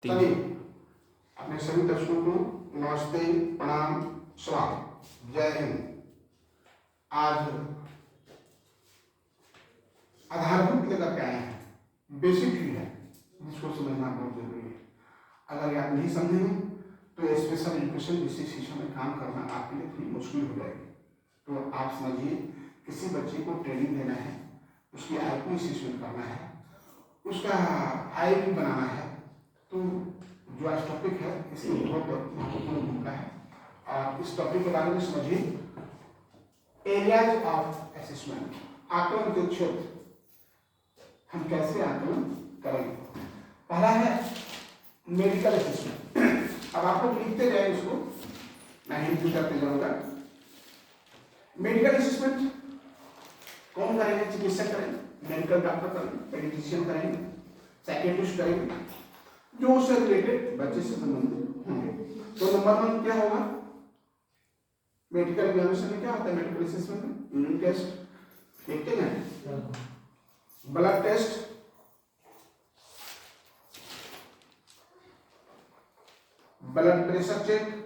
चलिए, अपने सभी दर्शकों को नमस्ते, प्रणाम, सलाम, जय हिंद। आज आधारभूत लेकर के आए हैं, बेसिक ही है जिसको समझना बहुत जरूरी है। अगर आप नहीं समझेंगे तो स्पेशल एजुकेशन जैसे शिक्षा में काम करना आपके लिए थोड़ी मुश्किल हो जाएगी। तो आप समझिए, किसी बच्चे को ट्रेनिंग देना है, उसकी आईक्यू असेसमेंट करना है, उसका आईक्यू बनाना है, तो जो आज टॉपिक है इसमें बहुत महत्वपूर्ण भूमिका है। और इस टॉपिक के बारे में समझिए, एरियाज ऑफ असेसमेंट, आकलन के क्षेत्र, हम कैसे आकलन करेंगे। पहला है मेडिकल असेसमेंट। अब आप लोग लिखते जाए उसको, मैं हिंदी करते जाऊंगा। मेडिकल असेसमेंट कौन करेंगे? चिकित्सक करेंगे, मेडिकल डॉक्टर करेंगे, पेडिट्रिशियन करेंगे, साइकियाट्रिस्ट करेंगे, जो उससे रिलेटेड बच्चे से संबंधित होंगे। तो नंबर 1 क्या होगा? मेडिकल एग्जामिनेशन में क्या होता है? मेडिकल असेसमेंट में यूरिन टेस्ट देखते हैं, blood test, blood pressure check,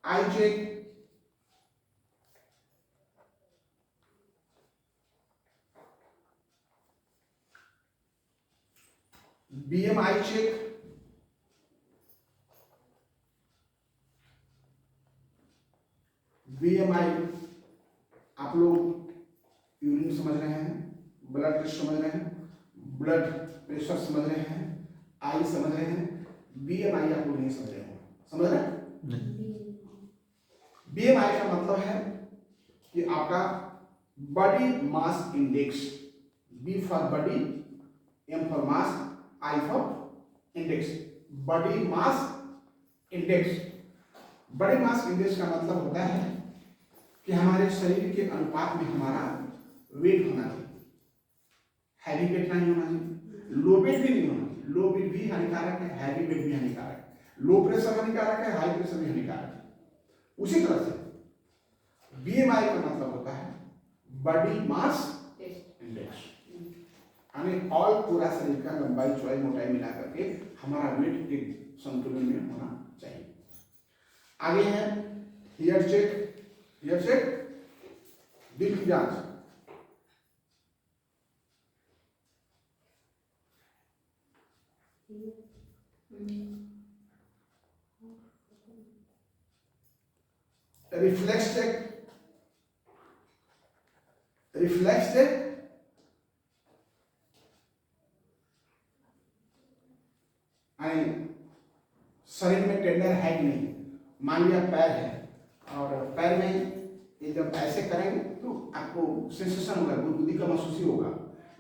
eye check, BMI check, BMI आप लोग यूरिन समझ रहे हैं, ब्लड टेस्ट समझ रहे हैं, ब्लड प्रेशर समझ रहे हैं, आई समझ रहे हैं, बीएमआई आप लोग नहीं समझ रहे हैं। समझ रहे हैं? बीएमआई का मतलब है कि आपका body mass index, B for body, M for mass, I for index, body mass index. Body mass index का मतलब होता है कि हमारे शरीर के अनुपात में हमारा वेट होना चाहिए। हैवी वेट नहीं होना चाहिए, लो वेट भी नहीं होना चाहिए। लो वेट भी हानिकारक है, हैवी वेट भी हानिकारक है, लो प्रेशर हानिकारक है, हाई प्रेशर भी हानिकारक है। उसी तरह से बीएमआई का मतलब होता है बॉडी मास इंडेक्स, यानी ऑल पूरा शरीर का लंबाई चौड़ाई मोटाई मिला करके हमारा वेट एक संतुलन में होना चाहिए। आगे है हेयर चेक। हेयर चेक दिल की जांच, रिफ्लेक्स चेक, रिफ्लेक्स चेक शरीर में टेंडर है कि नहीं। मान लिया पैर है और पैर में ये जब ऐसे करेंगे तो आपको सेंसेशन होगा, गुदगुदी का महसूस होगा,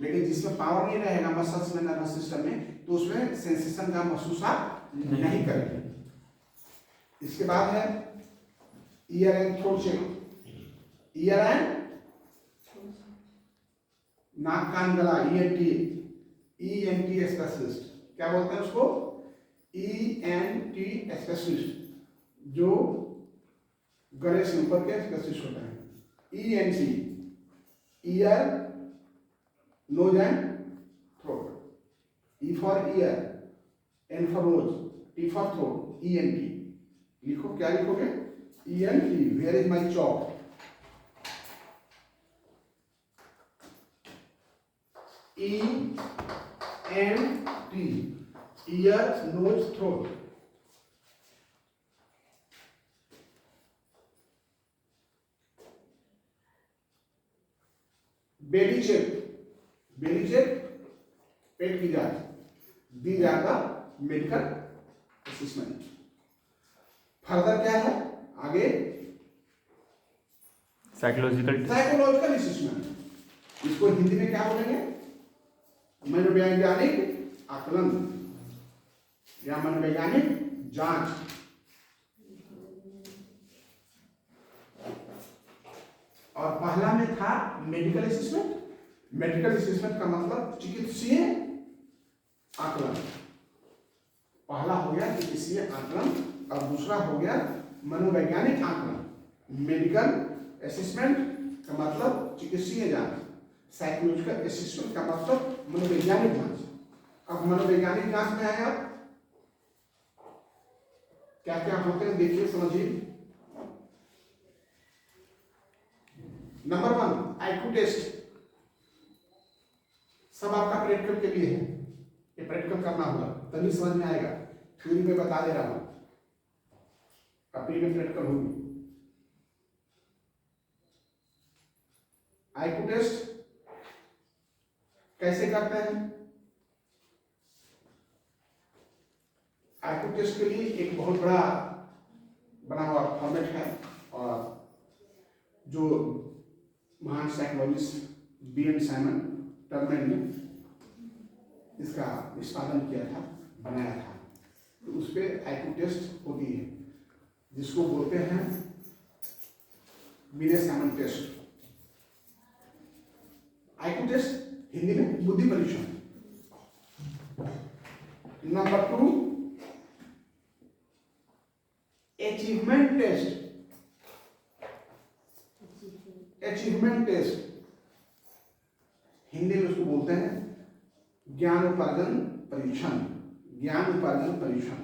लेकिन जिसमें पावर नहीं रहेगा मसल्स में, नर्वस सिस्टम में, तो उसमें सेंसेशन का महसूस आप नहीं करेंगे। इसके बाद है ear and throat check. Ear and नाक कान गला, ईएनटी स्पेशलिस्ट, क्या बोलते हैं उसको? ईएनटी स्पेशलिस्ट, जो गले से ऊपर के स्पेशलिस्ट होते हैं। ENT ear, nose and throat, E for ear, N for nose, T for throat, ENT. लिखो, क्या लिखोगे? ENT. Where is my chop? ENT, ear, nose, throat. Belly check, belly check पेट की जांच, दी जाएगा मेडिकल असेसमेंट। फर्दर क्या है आगे? Psychological assessment. इसको हिंदी में क्या बोलेंगे? मनोवैज्ञानिक आकलन या मनोवैज्ञानिक जांच। और पहला में था मेडिकल असेसमेंट। मेडिकल असेसमेंट का मतलब चिकित्सीय आकलन। पहला हो गया चिकित्सीय आकलन और दूसरा हो गया मनोवैज्ञानिक आकलन। मेडिकल असेसमेंट का मतलब चिकित्सीय जांच, साइकोलॉजिकल असेसमेंट का मतलब मनोवैज्ञानिक जांच। अब मनोवैज्ञानिक जांच में आए आप क्या क्या होते हैं देखिए समझिए। नंबर 1 आईक्यू टेस्ट, सब आपका प्रैक्टिकल के लिए है, ये प्रैक्टिकल करना होगा तभी समझ में आएगा। थ्योरी में बता दे रहा हूं, अपनी में प्रैक्टिकल होगी। आईक्यू टेस्ट कैसे करते हैं? आईक्यू टेस्ट के लिए एक बहुत बड़ा बना हुआ फॉर्मेट है और जो महान साइकोलॉजिस्ट B.N. साइमन टर्मेन ने इसका निष्पादन किया था, बनाया था। तो उस पर आईक्यू टेस्ट होती है जिसको बोलते हैं B.N. Simon test. IQ test Hindi में बुद्धि परीक्षण। Number 2 achievement test. Achievement test Hindi में उसको बोलते हैं ज्ञान उपार्जन परीक्षण। ज्ञान उपार्जन परीक्षण।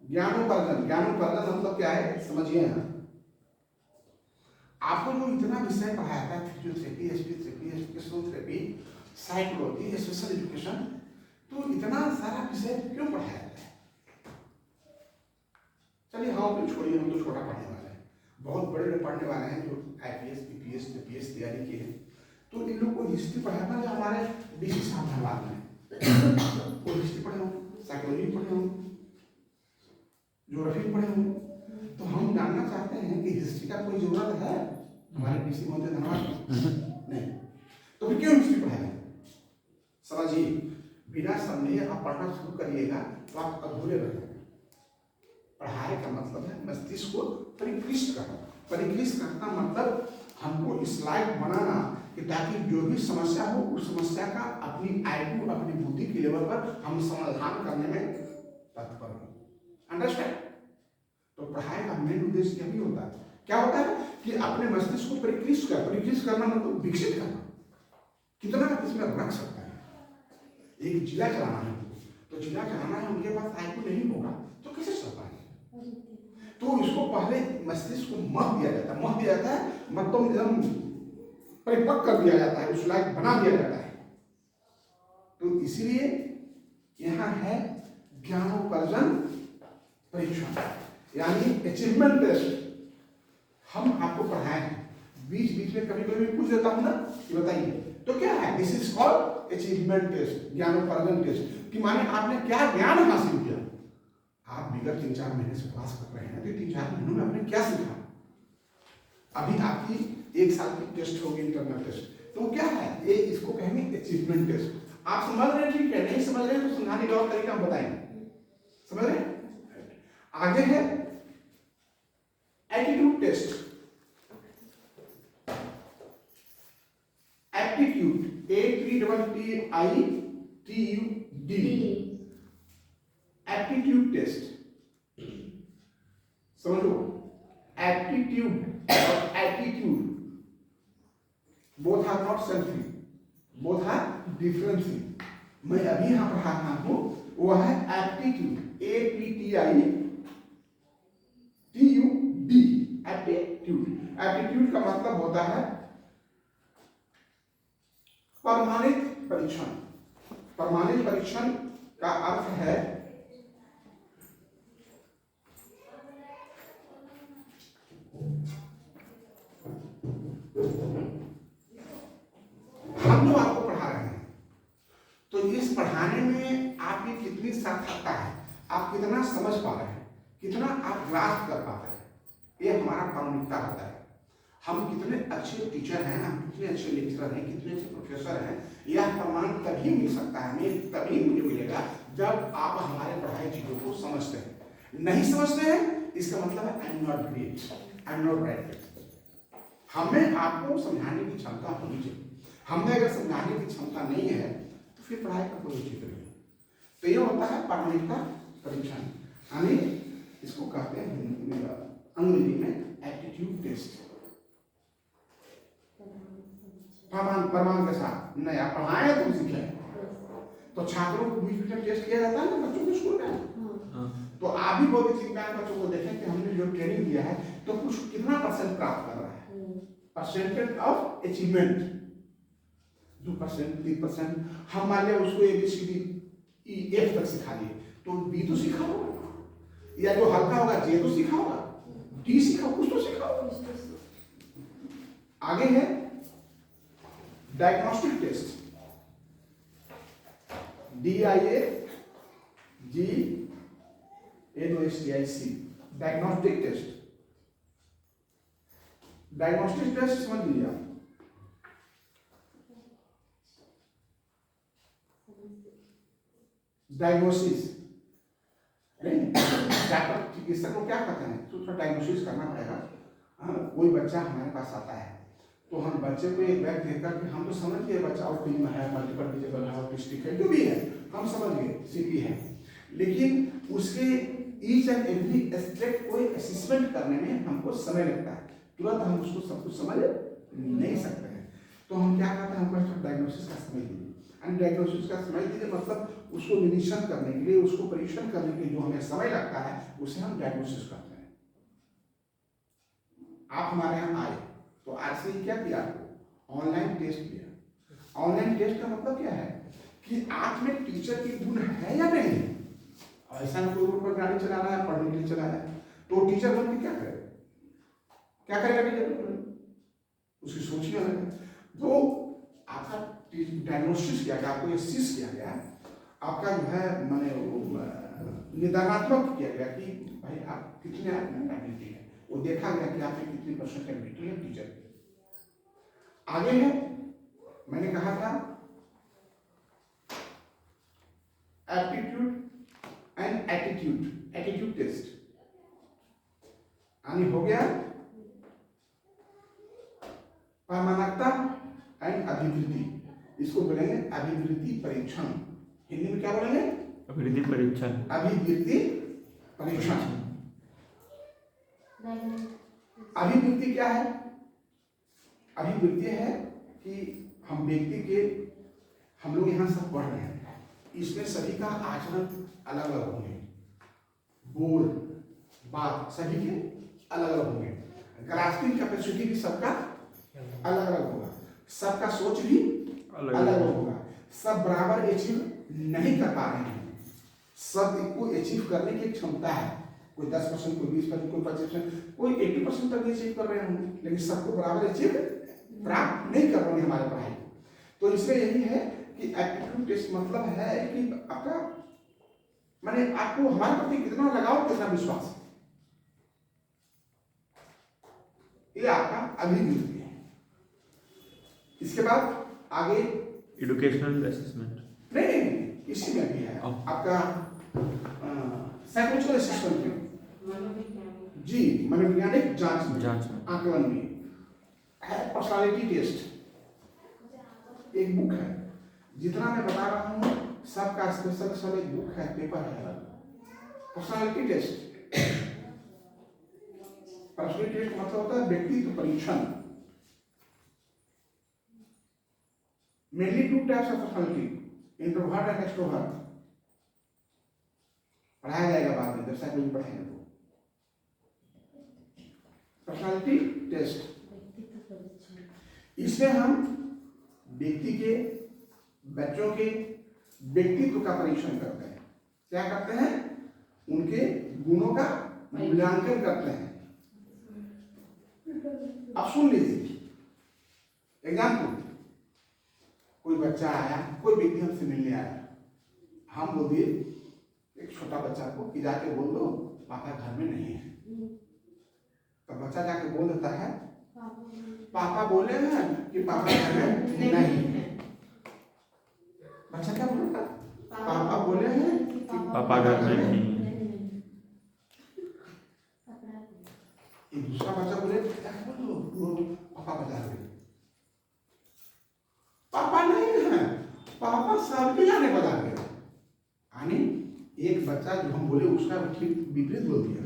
ज्ञान उपार्जन मतलब क्या है समझिए। यहाँ आपको जो इतना विषय पढ़ाया था, physiotherapy, educational therapy, psychology, special education, तो इतना सारा विषय क्यों पढ़ाया था? चलिए हम तो छोड़िए, हम तो छोटा पढ़ने वाले हैं, बहुत बड़े लोग पढ़ने वाले हैं जो IPS, PPS, JPS तैयारी किए हैं। तो इन लोग को हिस्ट्री पढ़ाना जो हमारे DC साहब धनबाद में वो हिस्ट्री पढ़े हों, साइकोलॉजी पढ़े हों, ज्योग्राफी पढ़े हों। तो हम जानना चाहते हैं कि हिस्ट्री का कोई जरूरत है हमारे DC महोदय धनबाद में? नहीं। तो फिर क्यों हिस्ट्री पढ़ाएं? समझिए, बिना समझे आप पढ़ना शुरू करिएगा तो आप अधूरे रह जाएंगे। पढ़ाई का मतलब है मस्तिष्क को परिष्कृत करना। परिष्कृत करना मतलब हमको इस लायक बनाना कि ताकि जो भी समस्या हो उस समस्या का अपनी IQ, अपनी बुद्धि के लेवल पर हम समाधान करने में तत्पर हो। अंडरस्टैंड? तो पढ़ाई का मेन उद्देश्य यही होता है। क्या होता है कि अपने मस्तिष्क को परिष्कृत करना मतलब विकसित करना। कितना इसमें रख सकता है। एक जिला चलाना है तो जिला चलाना है, उनके पास IQ नहीं होगा तो कैसे चल पाएंगे? तो इसको पहले मस्तिष्क को मह दिया जाता है, मतलब एकदम परिपक्व कर दिया जाता है, उस लायक बना दिया जाता है। तो इसीलिए यहाँ है ज्ञानोपार्जन परीक्षण यानी अचीवमेंट टेस्ट। हम आपको पढ़ाए हैं, बीच बीच में कभी कभी पूछ देता हूं ना कि बताइए तो क्या है? This is called achievement test, ज्ञानोपार्जन टेस्ट। कि माने आपने क्या ज्ञान हासिल किया। आप विगत 3-4 महीने से क्लास कर रहे हैं तो 3-4 महीनों में आपने क्या सीखा? अभी आपकी 1 साल की टेस्ट होगी, इंटरनल टेस्ट, तो क्या है ये? इसको कहेंगे अचीवमेंट टेस्ट। आप समझ रहे हैं? ठीक है, नहीं समझ रहे हैं तो समझाने का और तरीका हम बताएंगे। समझ रहे हैं? आगे है aptitude test. Aptitude, APTITUD, aptitude test. समझो, एप्टीट्यूड और attitude both are not selfie, both are different thing. मैं अभी यहां पढ़ा रहा हूं वो है एप्टीट्यूड, APTITUD, एप्टीट्यूड। एप्टीट्यूड का मतलब होता है प्रमाणित परीक्षण। प्रमाणित परीक्षण का अर्थ है हम जो आपको पढ़ा रहे हैं तो इस पढ़ाने में आपकी कितनी सार्थकता है, आप कितना समझ पा रहे हैं, कितना आप ग्रास्प कर पाते हैं, ये हमारा प्रामाणिकता होता है। हम कितने अच्छे टीचर हैं, हम कितने अच्छे लेक्चरर हैं, कितने अच्छे प्रोफेसर हैं, यह प्रमाण तभी मिल सकता है हमें, तभी मुझे मिलेगा जब आप हमारे पढ़ाई चीजों को समझते हैं। नहीं समझते हैं इसका मतलब है I am not great, I am not right. हमें आपको समझाने की क्षमता होनी चाहिए। हमें अगर समझाने की क्षमता नहीं है तो फिर पढ़ाई का कोई औचित्य नहीं। तो ये होता है प्रामाणिकता परीक्षण, यानी इसको कहते हैं अंग्रेजी में एप्टीट्यूड टेस्ट। प्रमाण के साथ नया पढ़ाए तो सीखे। तो छात्रों को बीच में टेस्ट किया जाता है ना बच्चों के स्कूल में। तो आप भी बौद्धिक शिक्षा बच्चोों को देखें कि हमने जो ट्रेनिंग दिया है तो कुछ कितना परसेंट प्राप्त कर रहा है, परसेंटेज ऑफ अचीवमेंट 2%, 3%। हम मान लिया उसको ABCD F तक सिखा दिए, तो B तो सीखा होगा, या जो हल्का होगा J तो सीखा होगा, D सीखा, कुछ तो सीखा होगा। आगे है diagnostic test, DIAGNOSTIC, diagnostic test. Diagnostic test समझ लीजिए आप, डायग्नोसिस नहीं, डॉक्टर चिकित्सक को क्या कहते हैं, तो थोड़ा डायग्नोसिस करना पड़ेगा। कोई बच्चा हमारे पास आता है तो हम बच्चे को एक बैग देकर के हम तो समझ गए बच्चा ऑटिज्म है, मल्टीपल डिसेबल है, ऑटिस्टिक है, जो भी है हम समझ गए CP है, लेकिन उसके ईच एंड एवरी एस्पेक्ट को असेसमेंट करने में हमको समय लगता है, तुरंत हम उसको सब कुछ समझ नहीं सकते हैं। तो हम क्या कहते हैं, हमको डायग्नोसिस का समय दीजिए। एंड डायग्नोसिस का समय दीजिए मतलब उसको निरीक्षण करने के लिए, उसको परीक्षण करने के लिए जो हमें समय लगता है उसे हम डायग्नोसिस करते हैं। आप हमारे यहाँ आए तो RC क्या किया, आपको ऑनलाइन टेस्ट किया। ऑनलाइन टेस्ट का मतलब क्या है कि आप में टीचर की गुण है या नहीं। ऐसा ना कोई रोड पर गाड़ी चला रहा है, पढ़ने के लिए चला है, तो टीचर बन के क्या करे, क्या करेगा टीचर, उसकी सोच ही अलग है। तो आपका डायग्नोसिस किया गया, आपको एसेस किया गया, आपका जो है माने निदानात्मक किया गया कि भाई आप कितने एबिलिटी है, वो देखा गया कि आप में कितनी % एबिलिटी है टीचर की। आगे है, मैंने कहा था एप्टीट्यूड एंड एटीट्यूड टेस्ट, यानी हो गया प्रामाणिकता एंड अभिवृद्धि, इसको बोलेंगे अभिवृद्धि परीक्षण। हिंदी में क्या बोलेंगे, अभिवृद्धि परीक्षण। अभिवृद्धि परीक्षण। अभिवृद्धि क्या है, अभिवृद्धि है कि हम व्यक्ति के, हम लोग यहाँ सब पढ़ रहे हैं, इसमें सभी का आचरण अलग अलग होंगे, बोल बात सभी के अलग अलग होंगे, ग्रास्पिंग कैपेसिटी भी सबका अलग अलग होगा, सबका सोच भी अलग अलग होगा, सब बराबर अचीव नहीं कर पा रहे हैं, सब को अचीव करने की क्षमता है, कोई 10%, कोई 20%, कोई 25%, कोई 80% तक अचीव कर रहे होंगे, लेकिन सबको बराबर अचीव प्राप्त नहीं कर रहे हमारे पढ़ाई। तो इसमें यही है कि एप्टीट्यूड टेस्ट मतलब है कि आपका माने आपको हमारे प्रति कितना लगाव, कितना विश्वास, ये आपका अभिवृद्धि है। इसके बाद आगे एजुकेशनल असेसमेंट, नहीं इसी में भी है आपका साइकोलॉजिकल असेसमेंट जी, मनोवैज्ञानिक जांच में आकलन में है। पर्सनालिटी टेस्ट एक बुक है, जितना मैं बता रहा हूँ सबका स्पेशल सब एक बुक है, पेपर है। पर्सनालिटी टेस्ट, पर्सनालिटी टेस्ट मतलब होता है व्यक्तित्व परीक्षण। Mainly 2 types of personality, introvert and extrovert, पढ़ाया जाएगा बाद में जब साइकोलॉजी पढ़ेंगे तो। पर्सनालिटी टेस्ट, इसमें हम व्यक्ति के, बच्चों के व्यक्तित्व का परीक्षण करते हैं। क्या करते हैं, उनके गुणों का मूल्यांकन करते हैं। अब सुन लीजिए एग्जाम्पल, कोई बच्चा आया, कोई व्यक्ति हमसे मिलने आया, हम बोल दिए एक छोटा बच्चा को कि जाके बोल दो पापा घर में नहीं है, तो बच्चा जाके बोल देता है पापा बोले हैं कि पापा घर में नहीं है। बच्चा क्या बोलता, पापा बोले हैं कि पापा घर में नहीं है। एक दूसरा बच्चा बोले पापा बाजार गए, पापा नहीं है, पापा सबके जाने बाजार गए। यानी एक बच्चा जो हम बोले उसका ठीक विपरीत बोल दिया,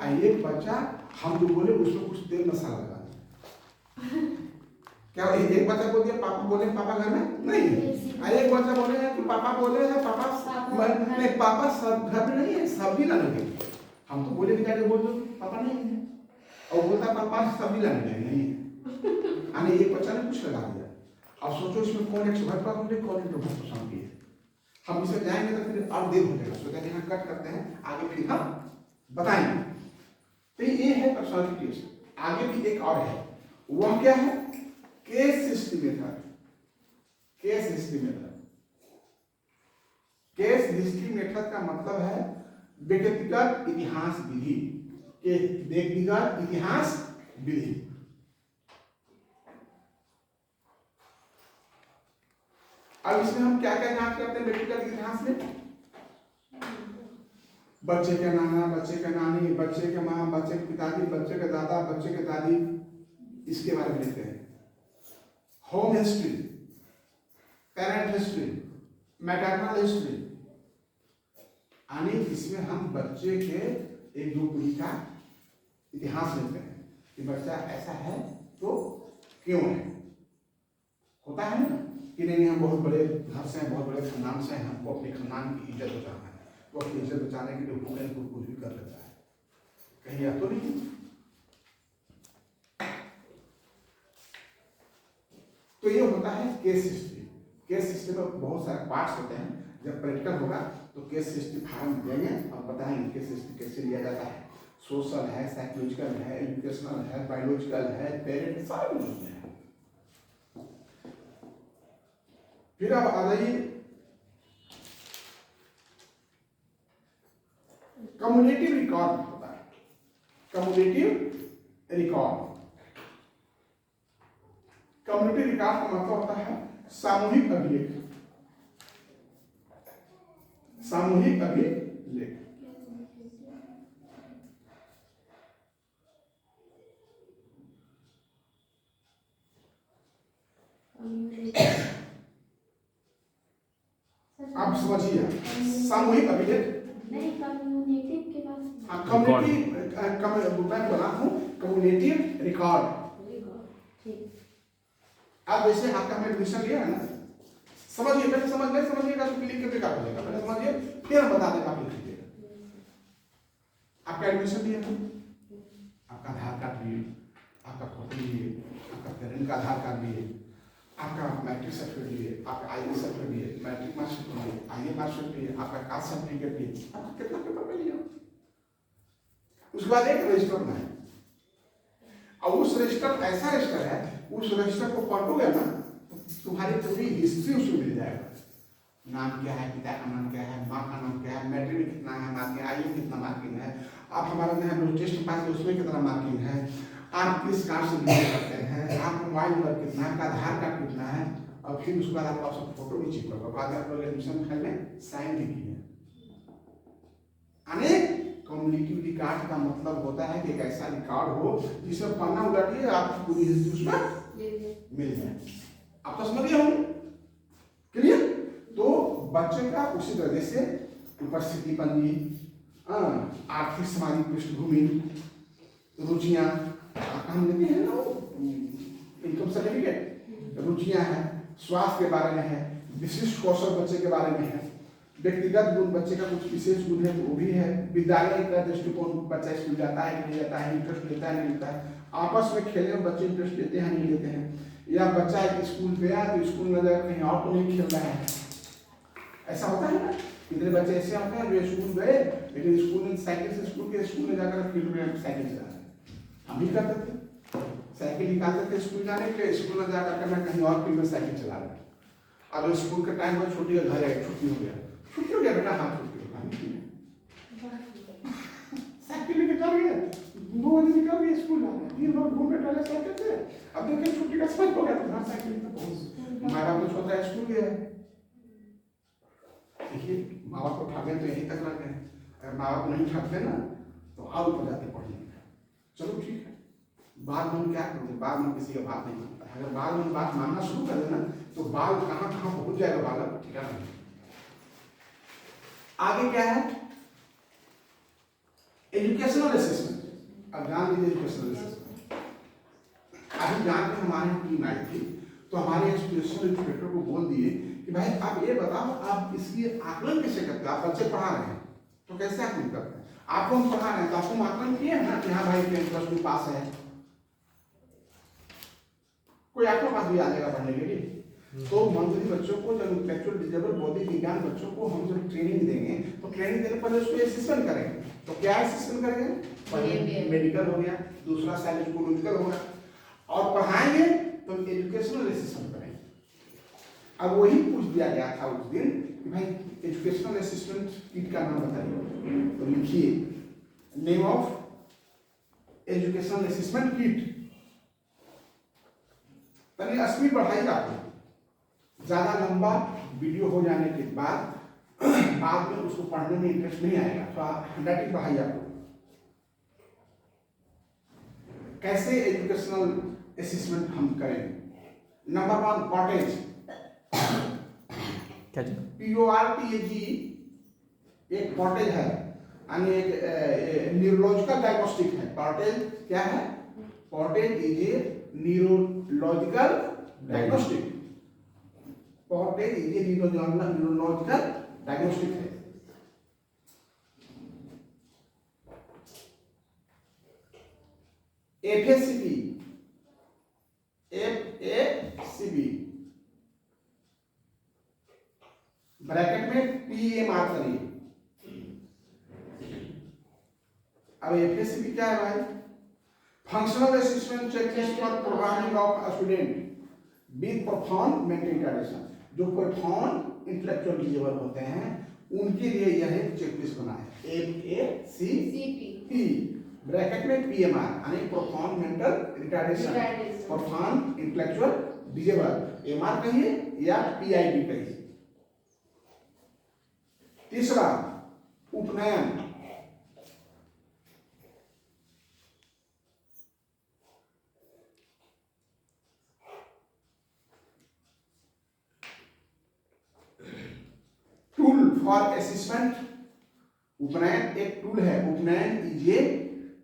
और एक बच्चा हम जो बोले उसमें कुछ तेल मसाला लगा दिया। क्या एक बच्चा बोल दिया पापा बोले पापा घर में नहीं, और एक बच्चा बोले हैं कि पापा बोले हैं पापा नहीं, पापा सब घर में नहीं है, सब्जी लाने गए। हम तो बोले जाके बोल दो पापा नहीं है, और बोलता पापा सब्जी लाने गए नहीं है। आने एक बच्चा ने कुछ लगा दिया। अब सोचो इसमें कौन एक्सपर्ट कौन इंट्रोवर्ट पसंद की है। हम इसे जाएंगे तो फिर और देर हो जाएगा, सोचा कि यहाँ कट करते हैं, आगे फिर हम बताएंगे। तो ये है पर्सनालिटी टेस्ट। आगे भी एक और है, वह क्या है? Case history method. Case history method, case history method का मतलब है व्यक्तिगत इतिहास विधि। व्यक्तिगत इतिहास विधि। अब इसमें हम क्या क्या जांच करते हैं व्यक्तिगत इतिहास में? बच्चे के नाना, बच्चे के नानी, बच्चे के माँ, बच्चे के पिताजी, बच्चे के दादा, बच्चे के दादी, इसके बारे में लिखते हैं। Home history, parent history, maternal history, यानी इसमें हम बच्चे के एक दो पीढ़ी का इतिहास लेते हैं कि बच्चा ऐसा है तो क्यों है। होता है ना कि नहीं हम बहुत बड़े घर से हैं, बहुत बड़े खानदान से हैं, हमको अपने खानदान की इज्जत बचाना है, तो अपनी इज्जत बचाने के लिए कुछ भी कर लेता है, कहीं या तो नहीं। तो ये होता है केस हिस्ट्री। केस हिस्ट्री में बहुत सारे पार्ट्स होते हैं। जब प्रैक्टिकल होगा तो केस हिस्ट्री फार्म देंगे और बताएंगे केस हिस्ट्री कैसे लिया जाता है। सोशल है, साइकोलॉजिकल है, एजुकेशनल है, बायोलॉजिकल है, पेरेंट, सारे उसमें है। फिर अब आ जाइए कम्युनिटिव रिकॉर्ड होता है। कम्युनिटिव रिकॉर्ड, कम्युनिटी रिकॉर्ड का मतलब होता है सामूहिक अभिलेख। सामूहिक अभिलेख। आप समझिए सामूहिक अभिलेख नहीं, कम्युनिटी के पास कम्युनिटी मैं बना हूँ कम्युनिटी रिकॉर्ड। आप जैसे आपका हमने एडमिशन लिया है ना, समझिए पहले समझ नहीं समझिएगा तो क्लिक करके क्या बोलेगा, पहले समझिए फिर हम बता देंगे आप लिख लीजिएगा। आपका एडमिशन लिया है, आपका आधार कार्ड लिए, आपका फोटो लिए, आपका पेरेंट का आधार कार्ड लिए, आपका मैट्रिक सर्टिफिकेट लिए, आपका आई सर्टिफिकेट लिए, मैट्रिक मार्कशीट लिए, आई मार्कशीट लिए, आपका कास्ट सर्टिफिकेट लिए, आपका कितना पेपर पे लिया। उसके बाद एक रजिस्टर बनाए, और उस रजिस्टर ऐसा रजिस्टर है, उस रजिस्टर को पढ़ोगे ना तो तुम्हारी पूरी हिस्ट्री उसमें मिल जाएगा। नाम क्या है, पिता का नाम क्या है, माँ का नाम क्या है, मैट्रिक में कितना है मार्किंग, आई में कितना मार्किंग है, आप हमारा जो टेस्ट पास किया उसमें कितना मार्किंग है, आप किस कार्ड से बिलोंग करते हैं, आपका मोबाइल नंबर कितना है, आपका आधार कार्ड कितना है, और फिर उसके बाद आपका सब फोटो भी चेक होगा। बाद आप लोग एडमिशन फाइल में साइन भी किए। अनेक कम्युनिटी रिकॉर्ड का मतलब होता है कि एक ऐसा रिकॉर्ड हो जिसमें पन्ना उलटिए आपकी पूरी हिस्ट्री उसमें मिल जाए। आप तो समझ गए होंगे, क्लियर? तो बच्चे का उसी तरह से उपस्थिति पंजी, आर्थिक सामाजिक पृष्ठभूमि, रुचियां, हम लेते हैं ना इनकम सर्टिफिकेट, रुचियां हैं, स्वास्थ्य के बारे में है, विशिष्ट कौशल बच्चे के बारे में है, व्यक्तिगत गुण बच्चे का कुछ विशेष गुण है तो वो भी है, विद्यालय का दृष्टिकोण, बच्चा स्कूल जाता है कि नहीं जाता है, इंटरेस्ट लेता है नहीं लेता है, आपस में खेलने में बच्चे इंटरेस्ट लेते हैं नहीं लेते हैं, या बच्चा एक स्कूल गया तो स्कूल में जाकर कहीं और तो नहीं खेल रहा है। ऐसा होता है ना, कितने बच्चे ऐसे होते हैं जो स्कूल गए लेकिन स्कूल में साइकिल से स्कूल में जाकर फील्ड में साइकिल चला रहे। हम भी करते थे, साइकिल निकालते थे स्कूल जाने के, स्कूल में जाकर मैं कहीं और फील्ड में साइकिल चला रहा। अब स्कूल का टाइम में छुट्टी का घर है, छुट्टी हो गया बेटा, हाँ छुट्टी हो गया, साइकिल लेके चल गए, 2 बजे निकल गए स्कूल जाने, 3 लोग घूमने टहले साइकिल से। अब देखिए छुट्टी का समय हो गया तो घर साइकिल पे पहुंच, माँ बाप तो छोटा स्कूल गया। देखिए माँ बाप को उठा गए तो यहीं तक रह गए, अगर माँ बाप नहीं उठाते ना तो और ऊपर जाते पढ़ने। चलो ठीक है, बाद में क्या करोगे, बाद में किसी का बात नहीं मानता है। अगर बाद में बात मानना शुरू कर देना तो बाल कहाँ कहाँ पहुंच जाएगा बालक ठिकाना नहीं। आगे क्या है, एजुकेशनल असेसमेंट। अब जान लीजिए एजुकेशनल असेसमेंट। अभी जान के हमारी टीम आई थी, तो हमारे एजुकेशनल इंस्पेक्टर को बोल दिए कि भाई आप ये बताओ, आप इसकी आकलन कैसे करते हो? आप बच्चे पढ़ा रहे हैं तो कैसे आकलन करते हैं? आपको हम पढ़ा रहे हैं तो आपको आकलन किए ना कि हाँ भाई 10+2 पास है। कोई आपके पास भी आ जाएगा पढ़ने के लिए। तो मंथली बच्चों को, जब इंटेलेक्चुअल डिसेबल बौद्धिक विज्ञान बच्चों को हम जब ट्रेनिंग देंगे, तो ट्रेनिंग देने पर उसको असेसमेंट करेंगे। तो क्या असेसमेंट करेंगे? मेडिकल हो गया, दूसरा साइकोलॉजिकल हो गया, और पढ़ाएंगे तो एजुकेशनल असेसमेंट करेंगे। अब वही पूछ दिया गया था उस दिन कि भाई एजुकेशनल असेसमेंट किट का नाम बताइए। तो लिखिए name of educational assessment kit. तनिक स्पीड बढ़ाइए, आपको ज्यादा लंबा वीडियो हो जाने के बाद में उसको पढ़ने में इंटरेस्ट नहीं आएगा। तो आप हैंडराइटिंग बढ़ाइए। आपको कैसे एजुकेशनल असेसमेंट हम करेंगे? नंबर 1 कॉटेज, PORTAG एक कॉटेज है, यानी एक न्यूरोलॉजिकल डायग्नोस्टिक है। कॉटेज क्या है? Cottage is a neurological diagnostic. Cottage is a neurological diagnostic है। FACB ब्रैकेट में PMR करिए। अब FACB क्या है भाई? Functional assessment checklist for programming of a student with perform mental retardation. जो परफॉर्म इंटेलेक्चुअल डिसेबल होते हैं उनके लिए यह एक चेकलिस्ट बना है। FACP ब्रैकेट में PMR यानी perform mental retardation, perform intellectual disable. MR कहिए या PID कहिए। तीसरा उपनयन, टूल फॉर असेसमेंट। उपनयन एक टूल है। उपनयन is a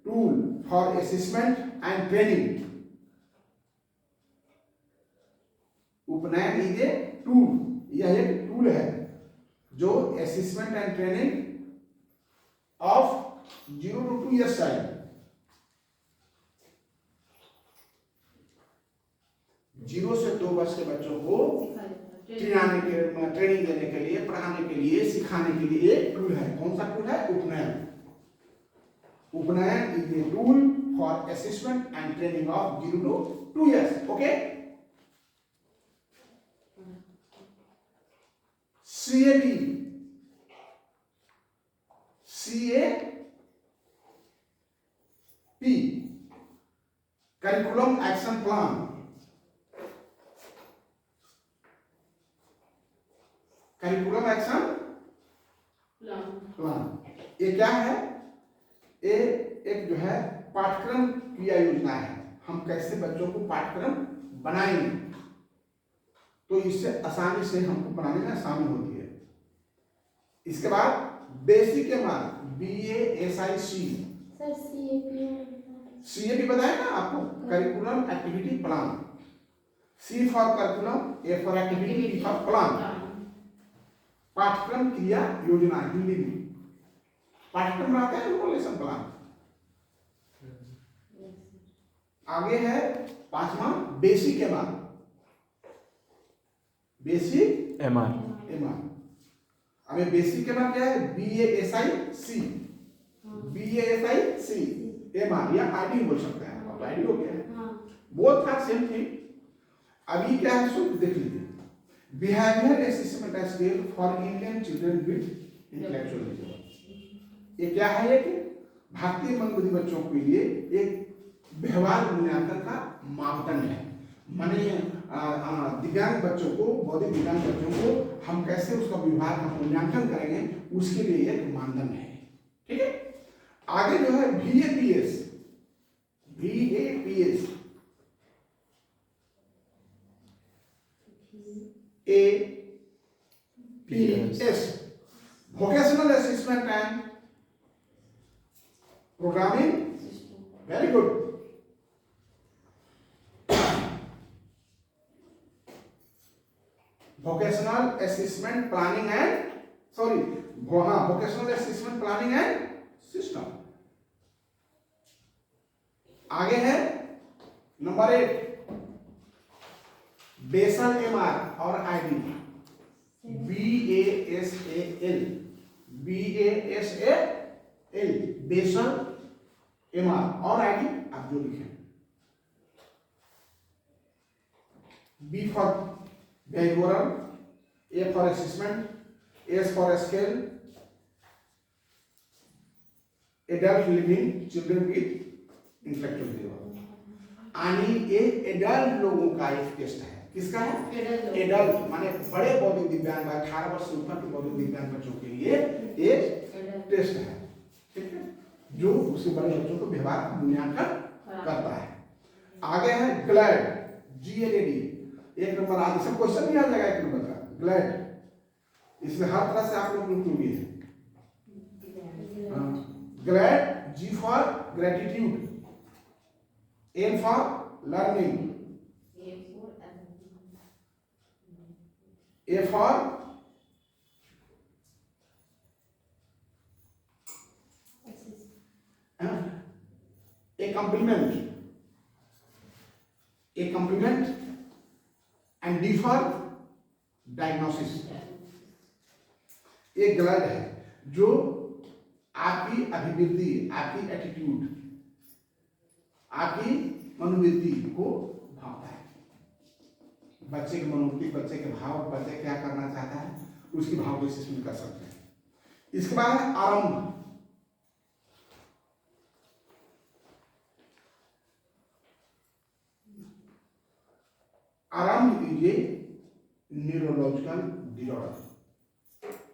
tool for assessment and training. उपनयन इज ए टूल, यह एक टूल है जो assessment and training of 0 to 2 years child, 0 से 2 वर्ष के बच्चों को ट्रेनिंग देने के लिए, पढ़ाने के लिए, सिखाने के लिए एक टूल है। कौन सा टूल है? उपनयन। उपनयन is a tool for assessment and training of 0 to 2 years। Okay. CAP curriculum action plan. Curriculum action plan ये क्या है? ये एक जो है पाठ्यक्रम क्रिया योजना है। हम कैसे बच्चों को पाठ्यक्रम बनाएंगे, तो इससे आसानी से हमको बनाने में आसानी होती है। इसके बाद basic MR BASIC। Sir CAP बताया ना आपको, curriculum activity plan. C for curriculum, A for activity, P for plan. पाठ्यक्रम क्रिया योजना हिंदी में पाठ्यक्रम बनाते हैं उनको लेसन प्लान। आगे है 5वां बेसिक MR। Basic MR। अब बेसिक MR क्या है? BASIC MR या ID बोल सकते हैं आप। ID हो गया, बोथ आर सेम थिंग। अभी क्या है सो देख लीजिए। Behaviour assessment scale for Indian children with intellectual disable. ये क्या है? एक भारतीय मंदबुद्धि बच्चों के लिए एक व्यवहार मूल्यांकन का मापदंड है। माने दिव्यांग बच्चों को, बौद्धिक दिव्यांग बच्चों को हम कैसे उसका व्यवहार का मूल्यांकन करेंगे, उसके लिए एक मानदंड है। ठीक है। आगे जो है VAPS APS vocational programming, very good. Vocational assessment planning and vocational assessment planning and system. आगे है नंबर 8 बेसल एमआर और आईडी। BASAL बेसल एमआर और आईडी आप जो लिखें। B for behavioral, A for assessment, S for scale, adult living children with intellectual disability। यानी ये adult लोगों का एक टेस्ट है। किसका है? एडल्ट माने बड़े बौद्धिक दिव्यांग 18 वर्ष से ऊपर के बौद्धिक दिव्यांग बच्चों के लिए एक टेस्ट है, ठीक है, जो उसी बड़े बच्चों को व्यवहार का मूल्यांकन करता है। आगे है ग्लैड, GLAD, एक नंबर आदि सब क्वेश्चन भी आ जाएगा एक नंबर का। ग्लैड, इसमें हर तरह से आप लोग भी है। Glad, G for gratitude, L for learning, A for a complement and D for diagnosis. एक ग्लैड है जो आपकी अभिवृद्धि, आपकी एटीट्यूड, आपकी मनोवृत्ति को भावता है। बच्चे की मनोवृत्ति, बच्चे के भाव, बच्चे क्या करना चाहता है उसकी भाव को असेसमेंट कर सकते हैं। इसके बाद है आरंभ। आरंभ ये न्यूरोलॉजिकल डिसऑर्डर,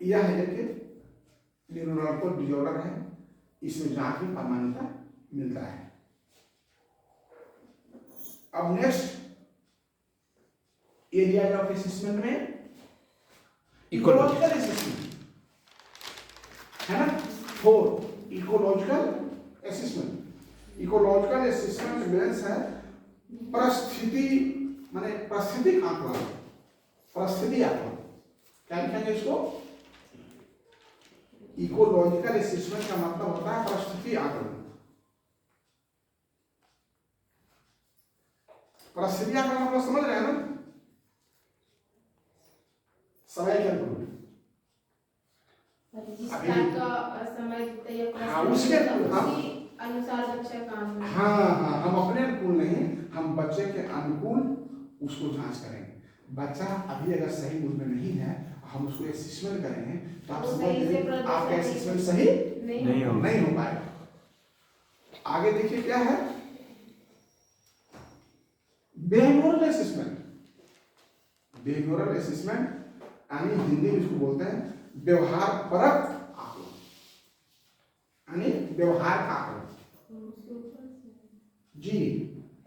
यह है कि न्यूरोलॉजिकल डिसऑर्डर है, इसमें जांच में प्रमाणिकता मिलता है। अब नेक्स्ट एरिया ऑफ असेसमेंट में इकोलॉजिकल असेसमेंट है ना। 4 ecological assessment. Ecological assessment means है परिस्थिति माने परिस्थितिक आकलन, परिस्थिति आकलन। क्या लिखेंगे इसको? इकोलॉजिकल असेसमेंट का मतलब होता है परिस्थिति आकलन। परिस्थिति आकलन आप लोग समझ रहे हैं ना? समय के अनुकूल उसके अनुसार बच्चा काम। हाँ, हम अपने अनुकूल नहीं, हम बच्चे के अनुकूल उसको जांच करेंगे। बच्चा अभी अगर सही मूड में नहीं है, हम उसको असेसमेंट करेंगे तो आप समझ लीजिए आपका असेसमेंट सही नहीं हो पाएगा। आगे देखिए क्या है, बिहेवियरल असेसमेंट। बिहेवियरल असेसमेंट यानी हिंदी में इसको बोलते हैं व्यवहार परक आकलन, यानी व्यवहार का आकलन। जी,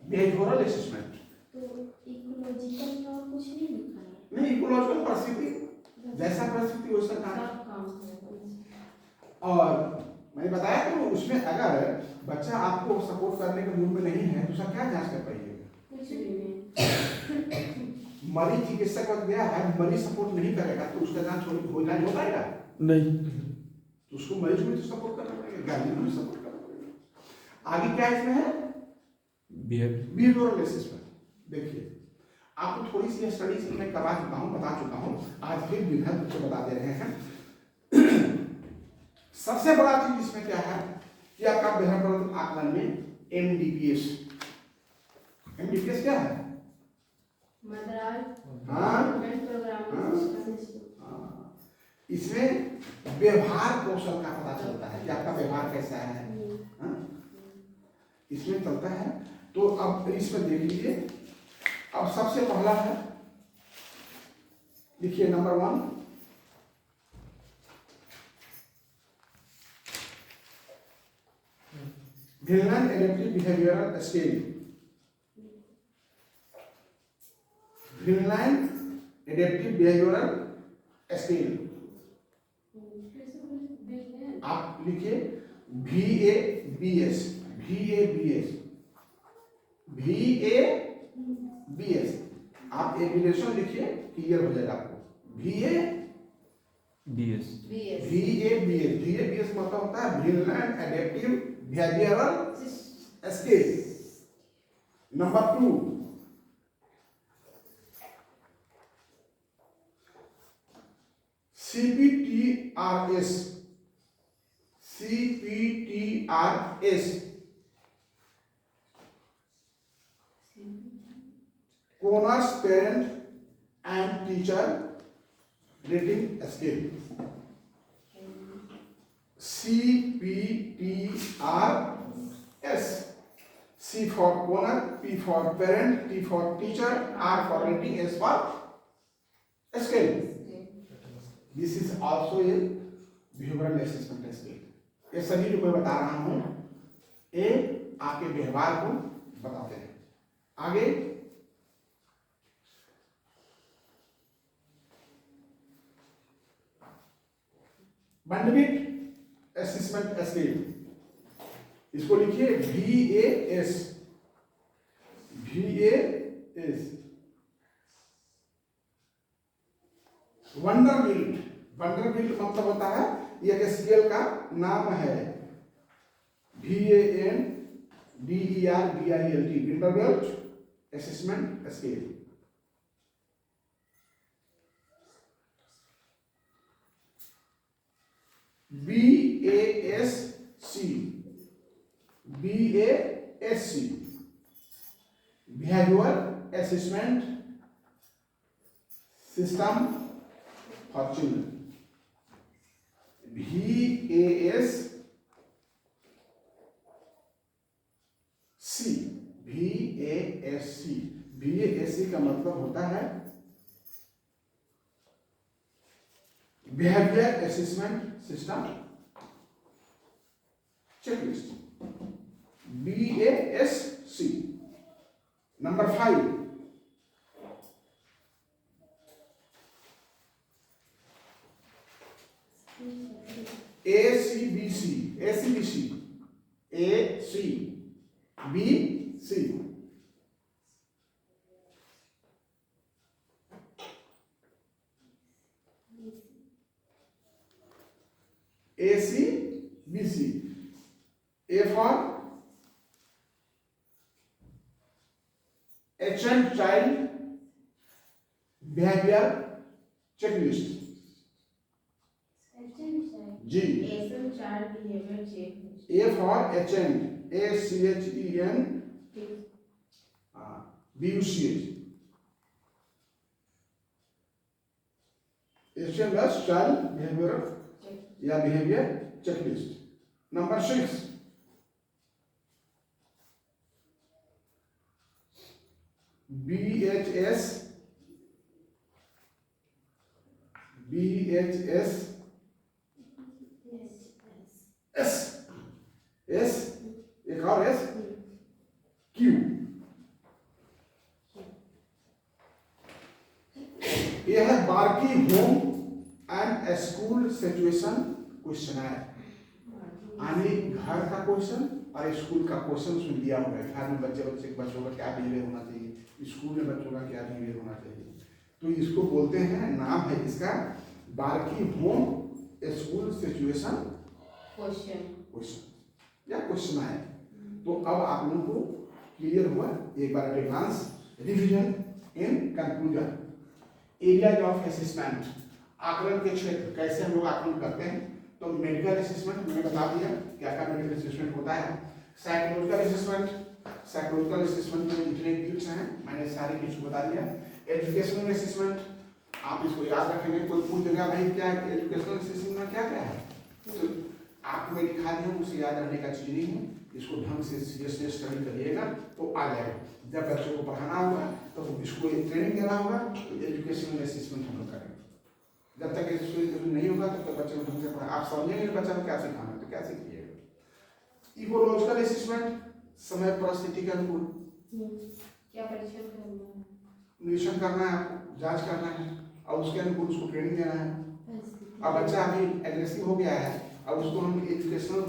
बिहेवियरल असेसमेंट। तो इकोलॉजिकल में और कुछ नहीं लिखा है? नहीं, इकोलॉजिकल परिस्थिति, जैसा परिस्थिति वैसा काम। और मैंने बताया कि उसमें अगर बच्चा आपको सपोर्ट करने के मूड में नहीं है तो उसका क्या जांच कर पाइएगा? कुछ भी नहीं। मरीज चिकित्सक वक्त गया है, मरीज सपोर्ट नहीं करेगा तो उसका जांच हो पाएगा? नहीं। तो उसको मरीज में तो सपोर्ट करना पड़ेगा, गार्जियन में सपोर्ट करना पड़ेगा। आगे क्या इसमें है? Behavioural assessment. देखिए आपको थोड़ी सी स्टडीज मैं करवा चुका हूँ, बता चुका हूँ, आज फिर विधान को बता दे रहे हैं। सबसे बड़ा चीज इसमें क्या है कि आपका बिहेवियरल आकलन में MDPS क्या है? इसमें व्यवहार कौशल का पता चलता है कि आपका व्यवहार कैसा है, इसमें चलता है। तो अब इसमें देख लीजिए, अब सबसे पहला है, देखिए number 1 Villein Adaptive Behavioral Scale। Villein Adaptive Behavioral Scale आप लिखिए VABS, VABS, VABS। आप एबिलेशन लिखिए, क्लियर हो जाएगा आपको। BS VABS मतलब होता है Brilliant Adaptive Behavioral Skill। Number 2, CPTRS, Connors Parent and Teacher Rating Scale। CPTRS, C for Connor, P for Parent, T for Teacher, R for Rating, S for Scale। This is also a behavioral assessment scale। ये सभी जो मैं बता रहा हूँ ये आपके व्यवहार को बताते हैं। आगे बंडविट असेसमेंट स्केल, इसको लिखिए VAS। वंडरबिल्ट मतलब होता है ये एक स्केल का नाम है। VANDERBILT, Vanderbilt assessment scale. BASC, Behavioral Assessment System for Children। VASC का मतलब होता है Behavior Assessment System Checklist, BASC। Number 5, ACBC, A for Ancient Child Behavior Checklist, G। A for Ancient, ACHENBUCH, Ancient Child Behavior या Behavior Checklist। Number 6, BHS S, एक और S, Q। यह है Barkley home and school situation questionnaire, यानी घर का question और school का क्वेश्चन उसमें दिया हुआ है। घर में बच्चों का क्या बिहेवियर होना चाहिए, स्कूल में बच्चों का क्या बिहेवियर होना चाहिए। तो इसको बोलते हैं, नाम है इसका Barkley home school situation question या क्वेश्चनर। तो अब आप लोगों को क्लियर हुआ, एक बार advance revision in conclusion. Area of assessment, आकलन के क्षेत्र, कैसे हम लोग आकलन करते हैं। तो मेडिकल असेसमेंट मैंने बता दिया क्या क्या मेडिकल असेसमेंट होता है। साइकोलॉजिकल असेसमेंट में जितने गिफ्ट्स हैं मैंने सारे गिफ्ट्स बता दिया। एजुकेशनल असेसमेंट आप इसको याद रखेंगे, कोई पूछ देगा भाई क्या एजुकेशनल असेसमेंट में क्या क्या है, तो आपको मैं लिखा दिया, उसे याद रखने का चीज नहीं है। इसको ढंग से सीरियसली स्टडी करिएगा तो आ जाएगा। जब बच्चों को पढ़ाना होगा तो इसको ट्रेनिंग देना होगा, तो एजुकेशनल असेसमेंट हम लोग करेंगे। जब तक एजुकेशन नहीं होगा तब तक बच्चे को ढंग से पढ़ा, आप समझेंगे बच्चा को क्या सिखाना है तो क्या सीखिएगा। इकोलॉजिकल असेसमेंट, समय परिस्थिति के अनुकूल क्या परीक्षण करना है, निरीक्षण करना है, आपको जांच करना है और उसके अनुकूल उसको ट्रेनिंग देना है। अब बच्चा अभी एग्रेसिव हो गया है, अब उसको हम एजुकेशनल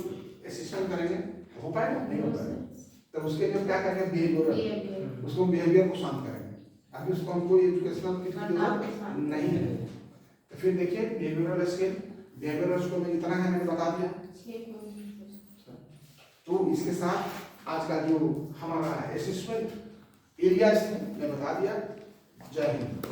असिस्टेंट करेंगे हो पाएगा नहीं हो नो पाएगा। सर। तब उसके लिए क्या करेंगे बिहेवियरल, बिहेवियर। उसको बिहेवियर को शांत करेंगे। अभी उसको हम कोई एजुकेशनल की बर्ताव को शांत नहीं है। तो फिर देखिए बिहेवियरल स्किल, बिहेवियरल स्किल में इतना है मैंने बता दिया। 6 पॉइंट सर। तो इसके साथ आज का जो हमारा असेसमेंट एरियाज थे मैं बता दिया। जय हिंद।